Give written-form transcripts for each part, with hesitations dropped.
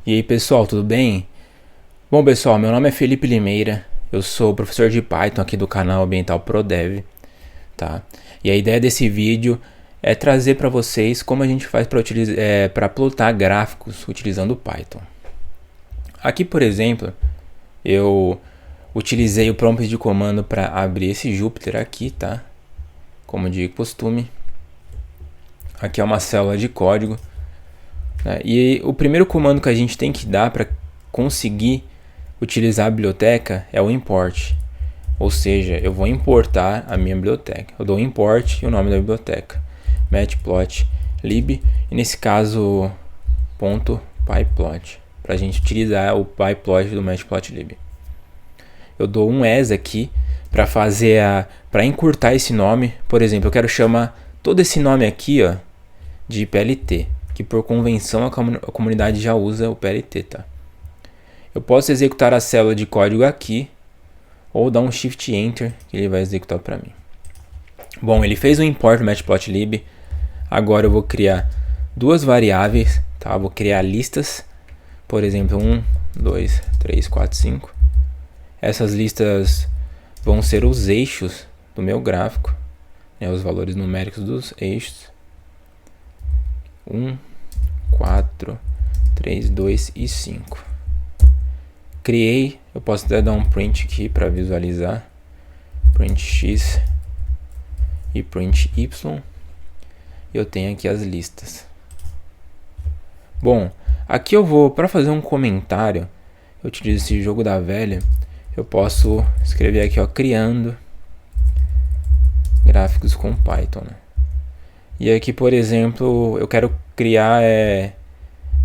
E aí pessoal, tudo bem? Bom pessoal, meu nome é Felipe Limeira, eu sou professor de Python aqui do canal Ambiental ProDev, tá? E a ideia desse vídeo é trazer para vocês como a gente faz para plotar gráficos utilizando o Python. Aqui, por exemplo, eu utilizei o prompt de comando para abrir esse Jupyter aqui, tá? Como de costume. Aqui é uma célula de código. E o primeiro comando que a gente tem que dar para conseguir utilizar a biblioteca é o import. Ou seja, eu vou importar a minha biblioteca. Eu dou import e o nome da biblioteca. Matplotlib. E nesse caso, .pyplot. Para a gente utilizar o pyplot do Matplotlib. Eu dou um as aqui para para encurtar esse nome. Por exemplo, eu quero chamar todo esse nome aqui, ó, de PLT. Que por convenção a comunidade já usa o PLT, tá? Eu posso executar a célula de código aqui, ou dar um Shift Enter, que ele vai executar para mim. Bom, ele fez o import Matplotlib. Agora eu vou criar duas variáveis, tá? Vou criar listas, por exemplo, 1, 2, 3, 4, 5. Essas listas vão ser os eixos do meu gráfico, né? Os valores numéricos dos eixos. 1, 4, 3, 2 e 5. Criei, eu posso até dar um print aqui para visualizar. Print x e print y. Eu tenho aqui as listas. Bom, aqui eu vou, para fazer um comentário, eu utilizo esse jogo da velha. Eu posso escrever aqui, ó, criando gráficos com Python, né? E aqui, por exemplo, eu quero criar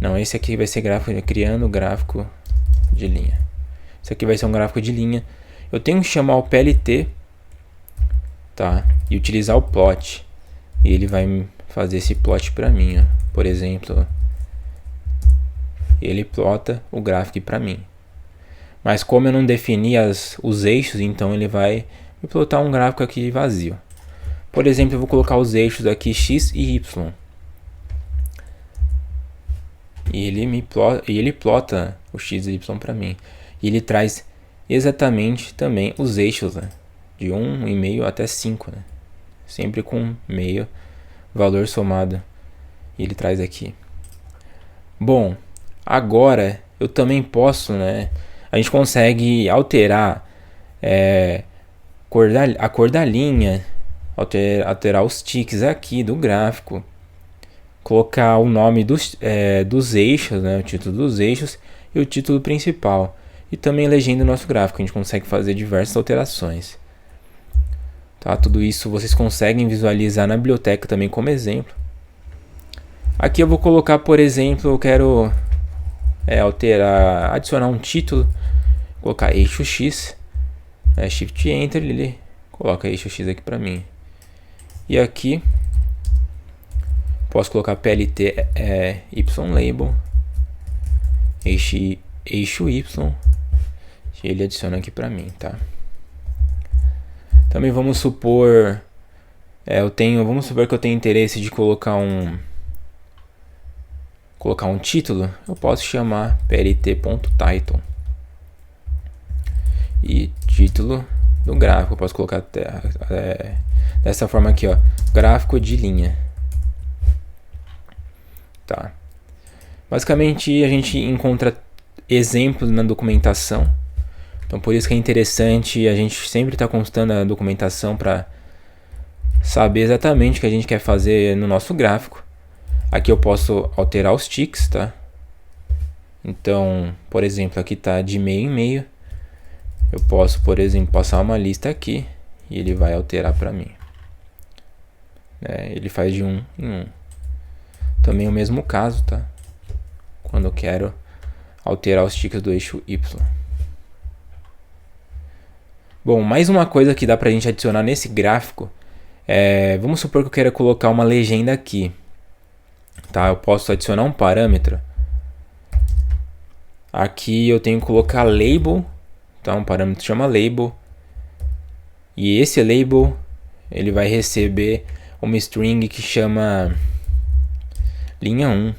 não, esse aqui vai ser gráfico, criando gráfico de linha. Esse aqui vai ser um gráfico de linha. Eu tenho que chamar o PLT, tá? E utilizar o plot. E ele vai fazer esse plot para mim, ó. Por exemplo, ele plota o gráfico para mim. Mas como eu não defini os eixos, então ele vai me plotar um gráfico aqui vazio. Por exemplo, eu vou colocar os eixos aqui x e y. E ele plota o x e y para mim. E ele traz exatamente também os eixos, né? De 1,5 até 5, né? Sempre com meio valor somado. E ele traz aqui. Bom, agora eu também posso, né? A gente consegue alterar a cor da linha, alterar os ticks aqui do gráfico, colocar o nome dos eixos, né? O título dos eixos e o título principal. E também a legenda do nosso gráfico. A gente consegue fazer diversas alterações. Tá? Tudo isso vocês conseguem visualizar na biblioteca também como exemplo. Aqui eu vou colocar, por exemplo, eu quero adicionar um título. Colocar eixo X. Shift Enter, ele coloca eixo X aqui para mim. E aqui posso colocar PLT Y-Label. Eixo Y. E ele adiciona aqui para mim, tá? Também vamos supor vamos supor que eu tenho interesse de colocar um título. Eu posso chamar plt.title. E título do gráfico eu posso colocar dessa forma aqui, ó, gráfico de linha. Tá? Basicamente a gente encontra exemplos na documentação. Então por isso que é interessante a gente sempre estar consultando a documentação para saber exatamente o que a gente quer fazer no nosso gráfico. Aqui eu posso alterar os ticks, tá? Então, por exemplo, aqui está de meio em meio. Eu posso, por exemplo, passar uma lista aqui e ele vai alterar para mim. Ele faz de 1 em 1. Também o mesmo caso, tá? Quando eu quero alterar os ticks do eixo Y. Bom, mais uma coisa que dá pra gente adicionar nesse gráfico vamos supor que eu queira colocar uma legenda aqui, tá? Eu posso adicionar um parâmetro. Aqui eu tenho que colocar label, tá? Um parâmetro que chama label. E esse label ele vai receber uma string que chama linha 1.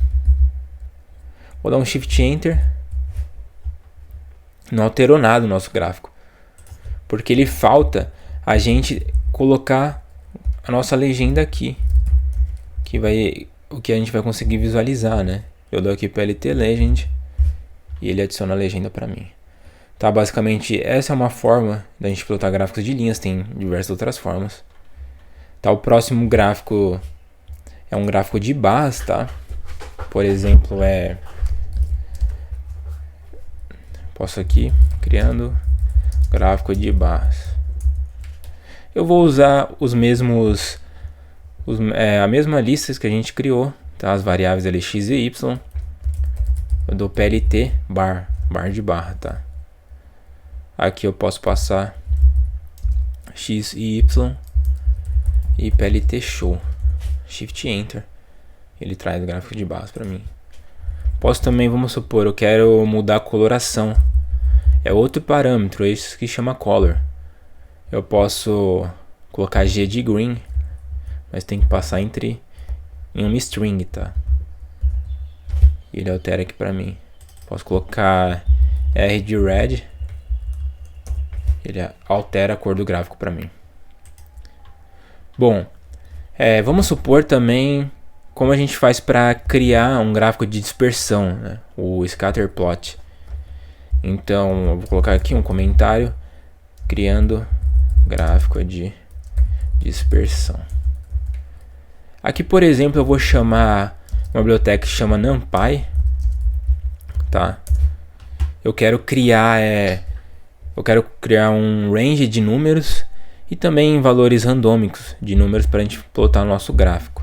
Vou dar um Shift Enter. Não alterou nada o nosso gráfico. Porque ele falta a gente colocar a nossa legenda aqui. O que a gente vai conseguir visualizar, né? Eu dou aqui PLT Legend e ele adiciona a legenda para mim. Tá, basicamente essa é uma forma da gente plotar gráficos de linhas, tem diversas outras formas. Tá, o próximo gráfico é um gráfico de barras, tá? Por exemplo, posso aqui, criando gráfico de barras. Eu vou usar a mesma lista que a gente criou, tá? As variáveis LX e Y. Eu dou PLT bar de barra, tá? Aqui eu posso passar X e Y e PLT show. Shift Enter. Ele traz o gráfico de barras para mim. Posso também, vamos supor, eu quero mudar a coloração. É outro parâmetro, esse que chama color. Eu posso colocar G de green, mas tem que passar em uma string, tá? E ele altera aqui para mim. Posso colocar R de red. Ele altera a cor do gráfico para mim. Bom, vamos supor também como a gente faz para criar um gráfico de dispersão, né? O scatter plot. Então, eu vou colocar aqui um comentário criando gráfico de dispersão. Aqui, por exemplo, eu vou chamar uma biblioteca que chama NumPy, tá? Eu quero criar um range de números e também valores randômicos de números para a gente plotar o nosso gráfico.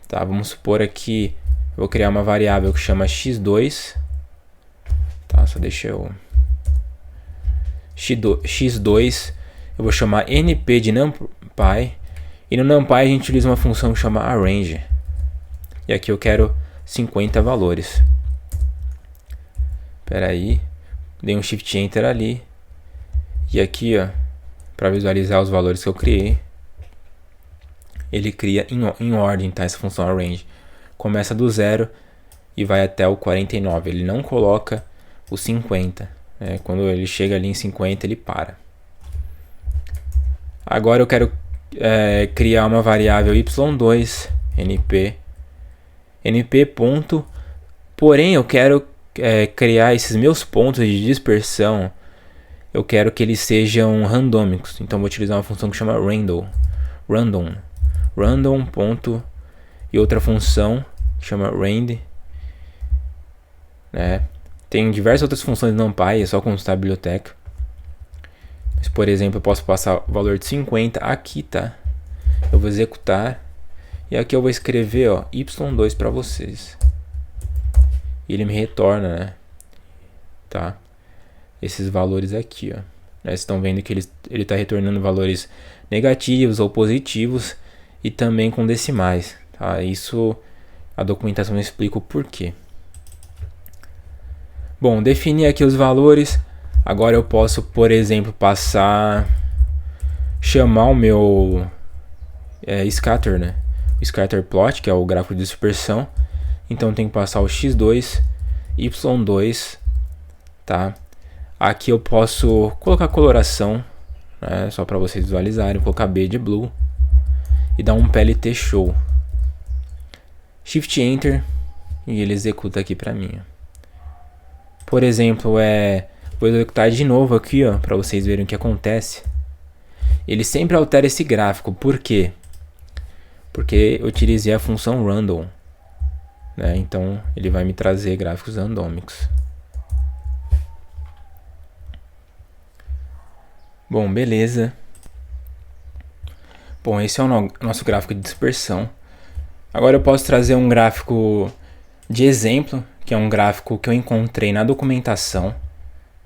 Tá, vamos supor aqui, eu vou criar uma variável que chama x2. Tá, só deixa eu... x2, eu vou chamar np de NumPy. E no NumPy a gente utiliza uma função que chama arrange. E aqui eu quero 50 valores. Espera aí, dei um Shift Enter ali. E aqui, ó, para visualizar os valores que eu criei, ele cria em ordem, tá? Essa função arrange começa do 0 e vai até o 49. Ele não coloca o 50. Quando ele chega ali em 50, ele para. Agora eu quero criar uma variável y2 np ponto. Porém, eu quero criar esses meus pontos de dispersão. Eu quero que eles sejam randômicos. Então vou utilizar uma função que chama random ponto, e outra função que chama rand, né? Tem diversas outras funções no NumPy, é só consultar a biblioteca. Mas, por exemplo, eu posso passar o valor de 50 aqui, tá? Eu vou executar e aqui eu vou escrever, ó, y2 para vocês. E ele me retorna, né? Tá? Esses valores aqui, ó. Vocês estão vendo que ele está retornando valores negativos ou positivos e também com decimais, tá? Isso a documentação explica o porquê. Bom, defini aqui os valores. Agora eu posso, por exemplo, chamar o meu scatter, né? O scatter plot, que é o gráfico de dispersão. Então tem que passar o x2, y2, tá? Aqui eu posso colocar coloração, né? Só para vocês visualizarem. Vou colocar B de blue e dar um PLT show. Shift Enter e ele executa aqui para mim. Por exemplo, vou executar de novo aqui, ó, para vocês verem o que acontece. Ele sempre altera esse gráfico. Por quê? Porque eu utilizei a função random, né? Então ele vai me trazer gráficos randômicos. Bom, beleza. Bom, esse é o nosso gráfico de dispersão. Agora eu posso trazer um gráfico de exemplo, que é um gráfico que eu encontrei na documentação,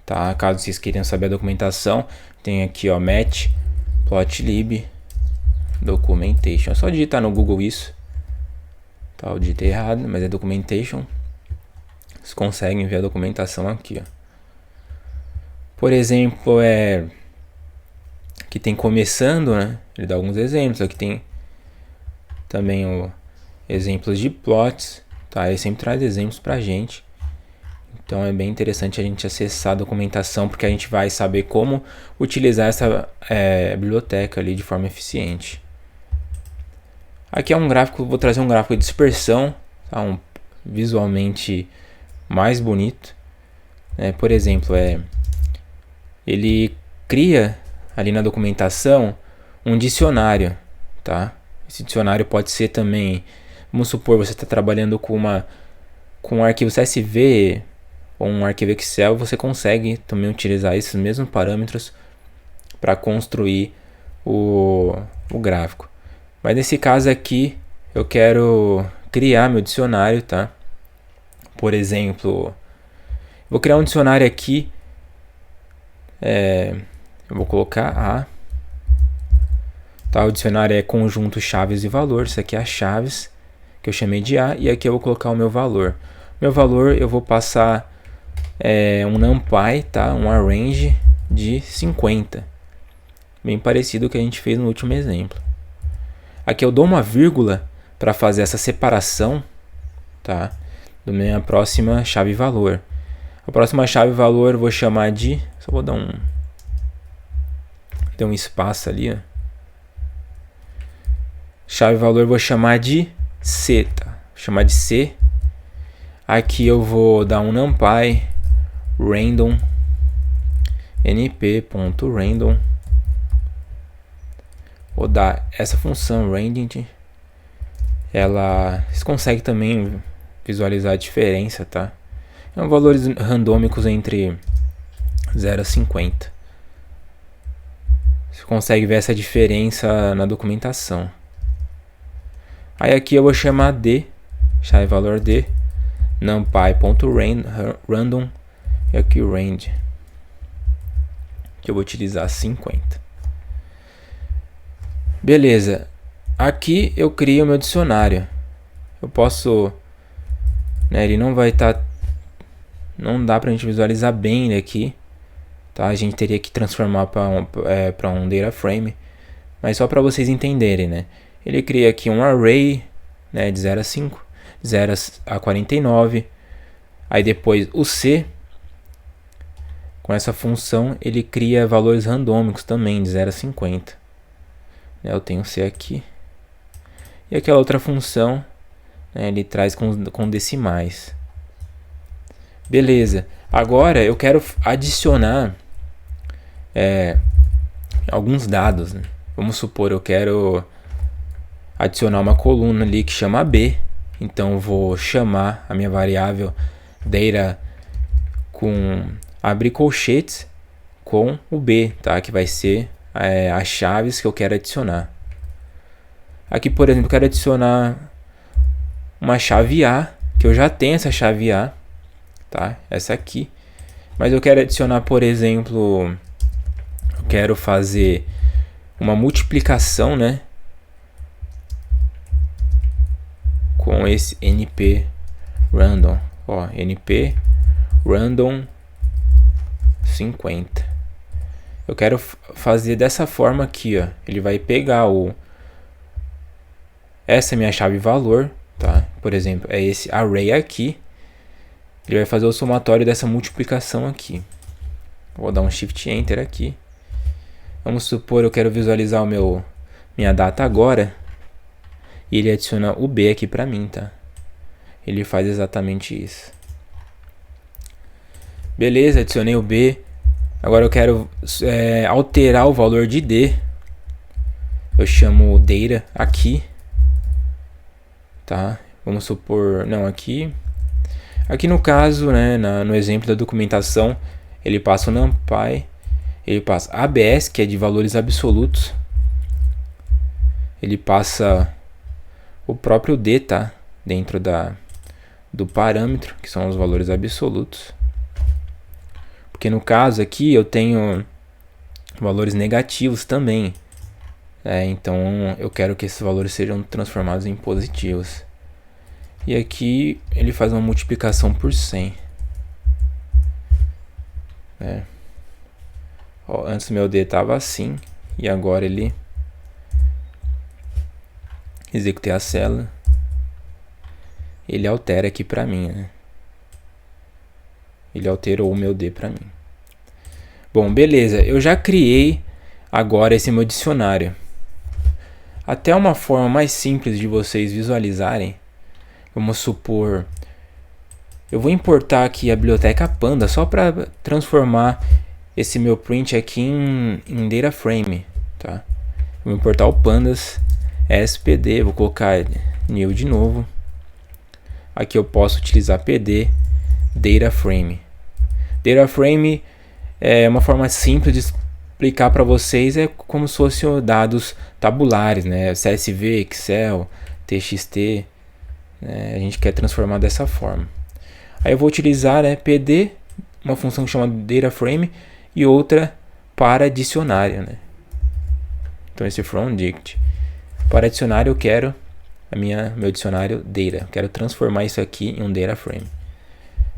tá? Caso vocês queiram saber a documentação, tem aqui, ó, matplotlib documentation. É só digitar no Google isso. Tá, eu digitei errado, mas é documentation. Vocês conseguem ver a documentação aqui, ó. Por exemplo, que tem começando, né? Ele dá alguns exemplos. Aqui tem também exemplos de plots. tá? Ele sempre traz exemplos pra gente. Então é bem interessante a gente acessar a documentação, porque a gente vai saber como utilizar essa biblioteca ali de forma eficiente. Aqui é um gráfico, vou trazer um gráfico de dispersão, tá? Visualmente mais bonito. Por exemplo, ele cria ali na documentação um dicionário, tá? Esse dicionário pode ser também, vamos supor, você está trabalhando com um arquivo CSV ou um arquivo Excel, você consegue também utilizar esses mesmos parâmetros para construir o gráfico. Mas nesse caso aqui, eu quero criar meu dicionário, tá? Por exemplo, vou criar um dicionário aqui. Eu vou colocar tá? O dicionário é conjunto chaves e valor. Isso aqui é as chaves que eu chamei de A, e aqui eu vou colocar o meu valor. Meu valor eu vou passar um NumPy, tá? Um arrange de 50. Bem parecido com o que a gente fez no último exemplo. Aqui eu dou uma vírgula para fazer essa separação, tá? Da minha próxima chave valor. A próxima chave valor eu vou chamar de... Só vou dar um espaço ali, ó. Chave valor eu vou chamar de C, tá? Vou chamar de C. Aqui eu vou dar um NumPy random np.random. Vou dar essa função random. Você consegue também visualizar a diferença, tá? São valores randômicos entre 0 a 50. Você consegue ver essa diferença na documentação. Aí aqui eu vou chamar de chave valor de numpy.random e aqui o range, que eu vou utilizar 50. Beleza. Aqui eu crio o meu dicionário. Eu posso, ele não vai estar, não dá pra gente visualizar bem ele aqui, tá? A gente teria que transformar para um data frame, mas só para vocês entenderem, né? Ele cria aqui um array, né, de 0 a 5, 0 a 49. Aí depois o C, com essa função, ele cria valores randômicos também, de 0 a 50. Eu tenho C aqui. E aquela outra função, ele traz com decimais. Beleza. Agora eu quero adicionar alguns dados, né? Vamos supor, eu quero adicionar uma coluna ali que chama B. Então eu vou chamar a minha variável data com abrir colchetes com o B, tá? Que vai ser as chaves que eu quero adicionar. Aqui, por exemplo, eu quero adicionar uma chave A, que eu já tenho essa chave A, tá? Essa aqui. Mas eu quero adicionar, por exemplo, eu quero fazer uma multiplicação, né? Com esse np random, ó, np random 50. Eu quero fazer dessa forma aqui, ó. Ele vai pegar essa é minha chave valor, tá? Por exemplo, é esse array aqui. Ele vai fazer o somatório dessa multiplicação aqui. Vou dar um shift enter aqui. Vamos supor, eu quero visualizar minha data agora. E ele adiciona o B aqui pra mim, tá? Ele faz exatamente isso. Beleza, adicionei o B. Agora eu quero alterar o valor de D. Eu chamo data aqui, tá? Vamos supor, não, aqui no caso, né, no exemplo da documentação, ele passa o NumPy, ele passa ABS, que é de valores absolutos, ele passa o próprio D, tá? Dentro do parâmetro, que são os valores absolutos. Porque no caso aqui eu tenho valores negativos também. Então eu quero que esses valores sejam transformados em positivos. E aqui ele faz uma multiplicação por 100. Ó, antes meu D estava assim. E agora ele... Executei a célula. ele altera aqui pra mim, né? Ele alterou o meu D pra mim. Bom, beleza. Eu já criei agora esse meu dicionário. Até uma forma mais simples de vocês visualizarem. Vamos supor... Eu vou importar aqui a biblioteca Panda só para transformar esse meu print aqui em data frame, tá? Vou importar o pandas SPD, vou colocar new de novo. Aqui eu posso utilizar PD data frame. Data frame é uma forma simples de explicar para vocês, é como se fossem dados tabulares, né? CSV, Excel, TXT, né? A gente quer transformar dessa forma. Aí eu vou utilizar PD, uma função que chama data frame, e outra para dicionário, né? Então esse from dict. Para dicionário eu quero meu dicionário data. Quero transformar isso aqui em um data frame.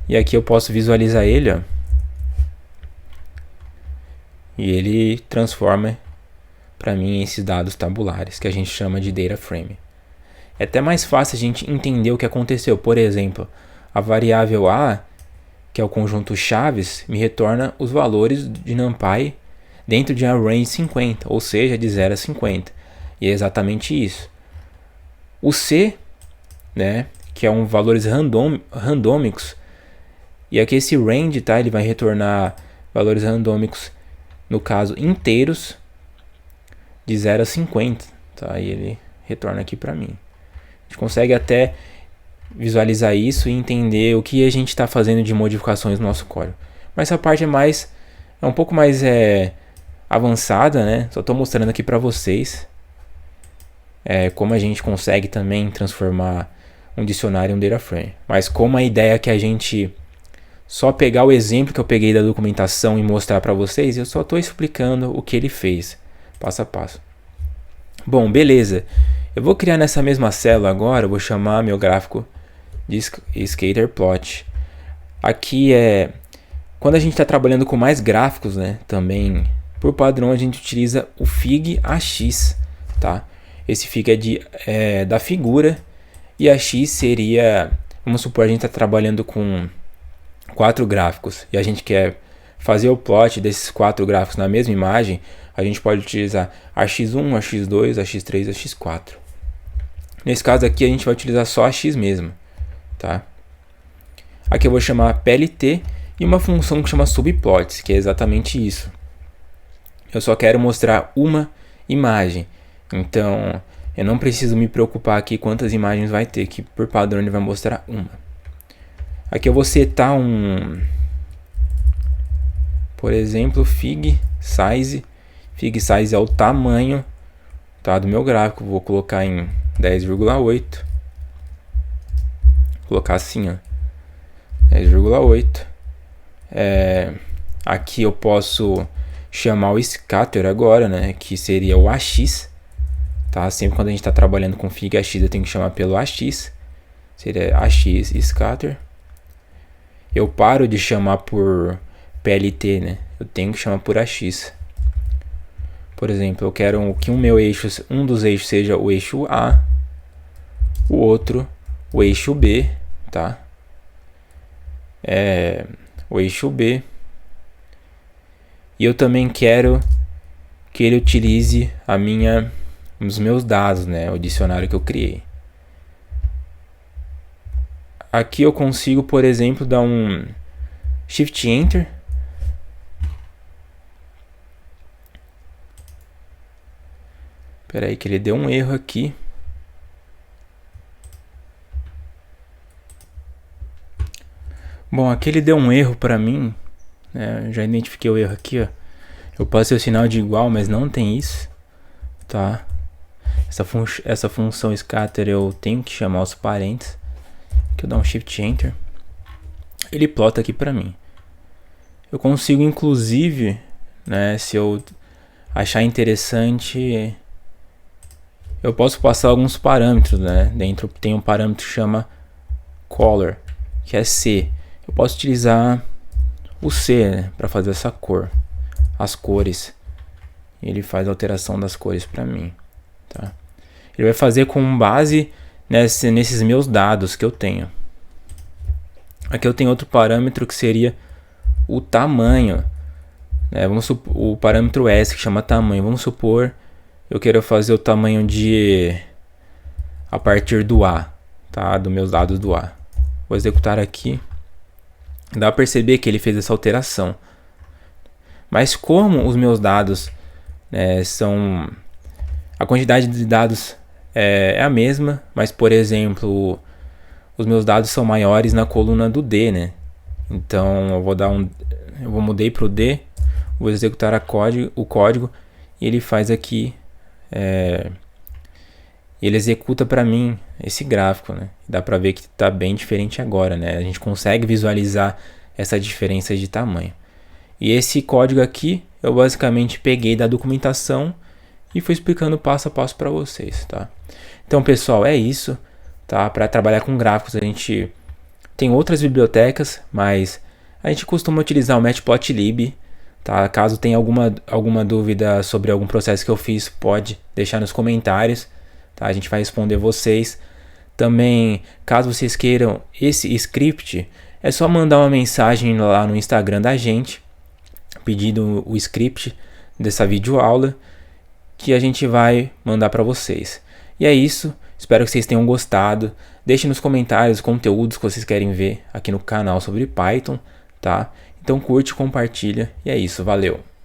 E aqui eu posso visualizar ele, ó. E ele transforma para mim esses dados tabulares, que a gente chama de data frame. É até mais fácil a gente entender o que aconteceu. Por exemplo, a variável A, que é o conjunto chaves, me retorna os valores de NumPy dentro de uma range 50, ou seja, de 0 a 50. E é exatamente isso. O C, né, que é um valores randômicos, e aqui esse range, tá, ele vai retornar valores randômicos, no caso inteiros, de 0 a 50, tá? E ele retorna aqui para mim. A gente consegue até visualizar isso e entender o que a gente está fazendo de modificações no nosso código. Mas essa parte é um pouco mais avançada, né? Só estou mostrando aqui para vocês como a gente consegue também transformar um dicionário em um data frame. Mas como a ideia é que a gente só pegar o exemplo que eu peguei da documentação e mostrar para vocês, eu só estou explicando o que ele fez, passo a passo. Bom, beleza. Eu vou criar nessa mesma célula agora, eu vou chamar meu gráfico de Scatterplot. Aqui quando a gente está trabalhando com mais gráficos, né, também, por padrão, a gente utiliza o Fig AX, tá? Esse Fig é da figura, e AX seria, vamos supor, a gente está trabalhando com 4 gráficos, e a gente quer fazer o plot desses 4 gráficos na mesma imagem, a gente pode utilizar AX1, AX2, AX3, AX4. Nesse caso aqui a gente vai utilizar só AX mesmo, tá? Aqui eu vou chamar PLT e uma função que chama subplots, que é exatamente isso. Eu só quero mostrar uma imagem, então eu não preciso me preocupar aqui quantas imagens vai ter, que por padrão ele vai mostrar uma. Aqui eu vou setar por exemplo, Fig Size. Fig Size é o tamanho, tá, do meu gráfico. Vou colocar em 10,8. Colocar assim, ó, 10,8. Aqui eu posso chamar o scatter agora, né, que seria o AX, tá? Sempre quando a gente está trabalhando com Fig AX, eu tenho que chamar pelo AX. Seria AX scatter. Eu paro de chamar por PLT, né? Eu tenho que chamar por AX. Por exemplo, eu quero que um dos eixos seja o eixo A, o outro o eixo B, tá? O eixo B. E eu também quero que ele utilize os meus dados, né? O dicionário que eu criei. Aqui eu consigo, por exemplo, dar um Shift Enter. Espera aí que ele deu um erro aqui. Bom, aqui ele deu um erro para mim, né? Já identifiquei o erro aqui, ó. Eu passei o sinal de igual, mas não tem isso, tá? Essa função scatter eu tenho que chamar os parênteses. Aqui eu dou um Shift Enter. Ele plota aqui para mim. Eu consigo, inclusive, né, se eu achar interessante, eu posso passar alguns parâmetros, né? Dentro tem um parâmetro que chama color, que é C. Eu posso utilizar o C, né, para fazer essa cor, as cores. Ele faz a alteração das cores para mim, tá? Ele vai fazer com base nesses meus dados que eu tenho. Aqui eu tenho outro parâmetro que seria o tamanho, né? Vamos supor, o parâmetro S, que chama tamanho. Vamos supor eu quero fazer o tamanho a partir do A, tá? Dos meus dados do A. Vou executar aqui. Dá para perceber que ele fez essa alteração. Mas como os meus dados são... A quantidade de dados é a mesma, mas, por exemplo, os meus dados são maiores na coluna do D, né? Então eu mudei para o D, vou executar o código e ele faz aqui, ele executa para mim esse gráfico, né? Dá para ver que está bem diferente agora, né? A gente consegue visualizar essa diferença de tamanho. E esse código aqui eu basicamente peguei da documentação e fui explicando passo a passo para vocês, tá? Então, pessoal, é isso, tá? Para trabalhar com gráficos a gente tem outras bibliotecas, mas a gente costuma utilizar o Matplotlib, tá? Caso tenha alguma dúvida sobre algum processo que eu fiz, pode deixar nos comentários, tá? A gente vai responder vocês. Também, caso vocês queiram esse script, é só mandar uma mensagem lá no Instagram da gente, pedindo o script dessa videoaula, que a gente vai mandar para vocês. E é isso, espero que vocês tenham gostado. Deixem nos comentários os conteúdos que vocês querem ver aqui no canal sobre Python, tá? Então curte, compartilha e é isso, valeu!